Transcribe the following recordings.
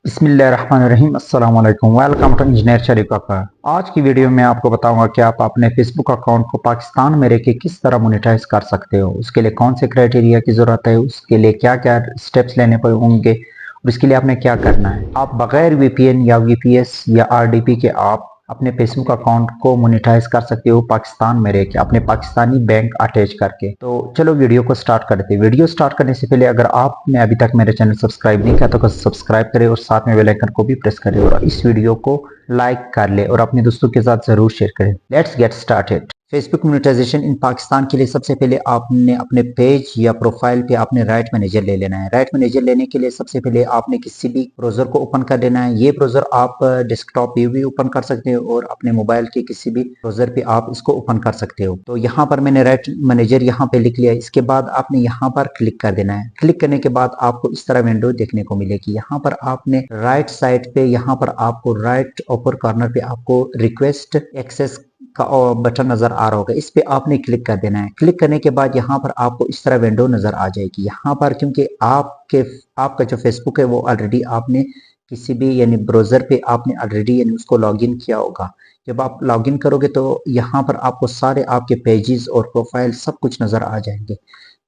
बिस्मिल्लाहिर्रहमानिर्रहीम अस्सलाम वालेकुम। वेलकम टू इंजीनियर शरीफ का। आज की वीडियो में आपको बताऊंगा कि आप अपने फेसबुक अकाउंट को पाकिस्तान में रह के किस तरह मोनेटाइज कर सकते हो। उसके लिए कौन से क्राइटेरिया की ज़रूरत है, उसके लिए क्या क्या स्टेप्स लेने पर होंगे और इसके लिए आपने क्या करना है। आप बगैर वीपीएन या वीपीएस या आरडीपी के आप अपने फेसबुक अकाउंट को मोनेटाइज कर सकते हो पाकिस्तान में रह के, अपने पाकिस्तानी बैंक अटैच करके। तो चलो वीडियो को स्टार्ट करते हैं। वीडियो स्टार्ट करने से पहले अगर आपने अभी तक मेरे चैनल सब्सक्राइब नहीं किया तो सब्सक्राइब करें और साथ में बेल आइकन को भी प्रेस करें और इस वीडियो को लाइक कर ले और अपने दोस्तों के साथ जरूर शेयर करें। Let's get started. Facebook monetisation in Pakistan के लिए सबसे पहले आपने अपने पेज या प्रोफाइल पे आपने राइट मैनेजर ले लेना है। राइट मैनेजर लेने के लिए सबसे पहले आपने किसी भी ब्राउजर को ओपन कर लेना है। ये ब्राउजर आप डेस्कटॉप पे भी ओपन कर सकते हो और अपने मोबाइल के किसी भी ब्राउजर पे आप इसको ओपन कर सकते हो। तो यहाँ पर मैंने राइट मैनेजर यहाँ पे लिख लिया। इसके बाद आपने यहाँ पर क्लिक कर देना है। क्लिक करने के बाद आपको इस तरह विंडो देखने को मिलेगी। यहाँ पर आपने राइट साइड पे यहाँ पर आपको राइट ऊपर कॉर्नर पे आपको रिक्वेस्ट एक्सेस का बटन नजर आ रहा होगा। इस पे आपने क्लिक कर देना है। क्लिक करने के बाद यहाँ पर आपको इस तरह विंडो नजर आ जाएगी। यहाँ पर क्योंकि आपका जो फेसबुक है वो ऑलरेडी आपने किसी भी यानी ब्राउजर पे आपने ऑलरेडी यानी उसको लॉगिन किया होगा। जब आप लॉगिन करोगे तो यहाँ पर आपको सारे आपके पेजेस और प्रोफाइल सब कुछ नजर आ जाएंगे।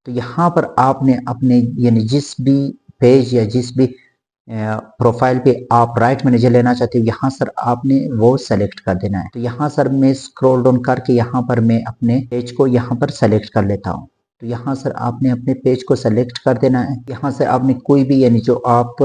तो यहाँ पर आपने अपने यानी जिस भी पेज या जिस भी प्रोफाइल पे आप राइट मैनेजर लेना चाहते हो, यहाँ सर आपने वो सेलेक्ट कर देना है। तो यहाँ सर मैं स्क्रॉल डाउन करके यहाँ पर मैं अपने पेज को यहाँ पर सेलेक्ट कर लेता हूँ। तो यहाँ सर आपने अपने पेज को सेलेक्ट कर देना है। यहाँ से आपने कोई भी यानी जो आप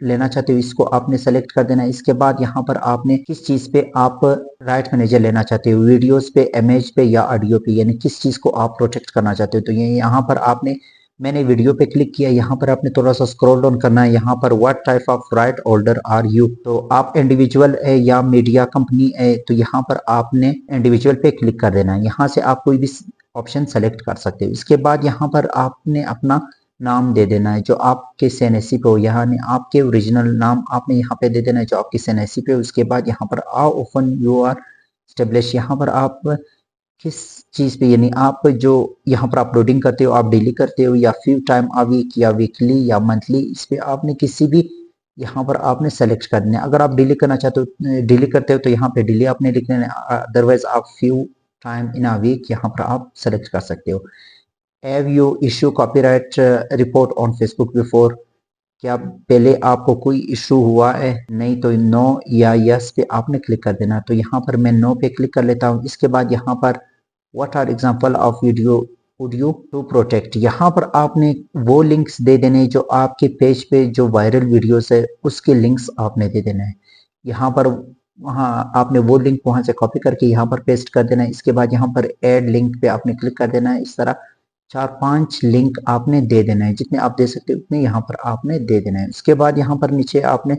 लेना चाहते हो इसको आपने सेलेक्ट कर देना है। इसके बाद यहाँ पर आपने किस चीज पे आप राइट मैनेजर लेना चाहते हो, वीडियोस पे, इमेज पे या ऑडियो पे, यानी किस चीज को आप प्रोटेक्ट करना चाहते हो। तो ये यहाँ पर आपने मैंने वीडियो पे क्लिक किया। यहाँ पर आपने थोड़ा सा स्क्रॉल डाउन करना है। यहाँ पर what type of right holder are you, तो आप इंडिविजुअल है या मीडिया कंपनी है, तो यहाँ पर आपने इंडिविजुअल पे क्लिक कर देना है। यहाँ से आप कोई भी ऑप्शन सेलेक्ट कर सकते हो। इसके बाद यहाँ पर आपने अपना नाम दे देना है जो आपके सीएनएससी पे हो, यानी आपके ओरिजिनल नाम आपने यहाँ पे दे देना है जो आपके सीएनएससी पे हो। उसके बाद यहाँ पर how often you are establish, यहाँ पर आप किस चीज पे यानी आप जो यहाँ पर अपलोडिंग करते हो, आप डेली करते हो या फ्यू टाइम अ वीक या वीकली या मंथली, इस पे आपने किसी भी यहाँ पर आपने सेलेक्ट कर देना है। अगर आप डेली करना चाहते हो, डेली करते हो तो यहाँ पे डेली आपने लिख लेना है। अदरवाइज आप few time in a week यहाँ पर आप सेलेक्ट कर सकते हो। Have you issue copyright report on Facebook before, क्या पहले आपको कोई इशू हुआ है, नहीं तो नो या यस पे आपने क्लिक कर देना। तो यहाँ पर मैं नो पे क्लिक कर लेता हूँ। इसके बाद यहाँ पर what are example of video audio to protect, यहाँ पर आपने वो लिंक्स दे देने जो आपके पेज पे जो वायरल वीडियोस है उसके लिंक्स आपने दे देना है। यहाँ पर वहाँ आपने वो लिंक वहां से कॉपी करके यहाँ पर पेस्ट कर देना है। इसके बाद यहाँ पर ऐड लिंक पे आपने क्लिक कर देना है। इस तरह 4-5 लिंक आपने दे देना है, जितने आप दे सकते हो उतने यहाँ पर आपने दे देना है। उसके बाद यहाँ पर नीचे आपने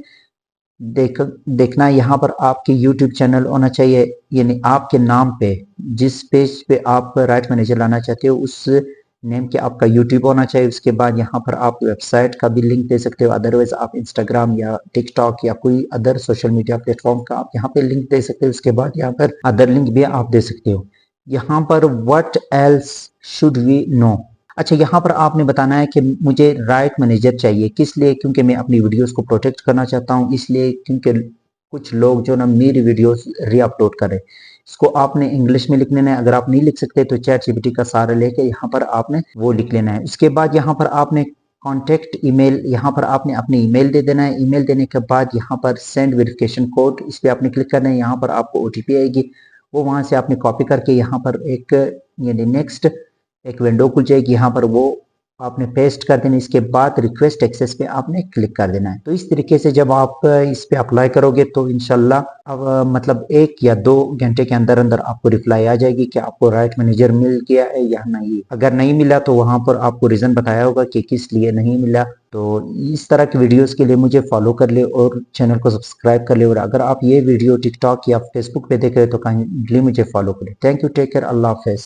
देखना है, यहाँ पर आपके YouTube चैनल होना चाहिए, यानी आपके नाम पे जिस पेज पे आप राइट मैनेजर लाना चाहते हो उस नेम के आपका YouTube होना चाहिए। उसके बाद यहाँ पर आप वेबसाइट का भी लिंक दे सकते हो। अदरवाइज आप इंस्टाग्राम या टिकटॉक या कोई अदर सोशल मीडिया प्लेटफॉर्म का आप यहाँ पे लिंक दे सकते हो। उसके बाद यहाँ पर अदर लिंक भी आप दे सकते हो। यहाँ पर what else should we know, अच्छा यहाँ पर आपने बताना है कि मुझे राइट मैनेजर चाहिए, किस लिए, क्योंकि मैं अपनी वीडियोस को प्रोटेक्ट करना चाहता हूँ, इसलिए क्योंकि कुछ लोग जो ना मेरी वीडियोस रीअपलोड करें। इसको आपने इंग्लिश में लिख लेना है। अगर आप नहीं लिख सकते तो चैट जीपीटी का सहारा लेके यहाँ पर आपने वो लिख लेना है। उसके बाद यहाँ पर आपने कॉन्टेक्ट ईमेल, यहाँ पर आपने अपनी ईमेल दे देना है। ईमेल देने के बाद यहाँ पर सेंड वेरिफिकेशन कोड, इस पर आपने क्लिक करना है। यहाँ पर आपको ओटीपी आएगी, वो वहां से आपने कॉपी करके यहाँ पर एक यानी नेक्स्ट एक विंडो खुल जाएगी, यहाँ पर वो आपने पेस्ट कर देना। इसके बाद रिक्वेस्ट एक्सेस पे आपने क्लिक कर देना है। तो इस तरीके से जब आप इस पे अप्लाई करोगे तो इंशाल्लाह अब मतलब 1 या 2 घंटे के अंदर अंदर आपको रिप्लाई आ जाएगी कि आपको राइट मैनेजर मिल गया है या नहीं। अगर नहीं मिला तो वहां पर आपको रीजन बताया होगा कि किस लिए नहीं मिला। तो इस तरह की वीडियोस के लिए मुझे फॉलो कर ले और चैनल को सब्सक्राइब कर ले। और अगर आप ये वीडियो टिकटॉक या फेसबुक पे देख रहे हो तो काइंडली मुझे फॉलो करें। Thank you, take care, Allah Hafiz.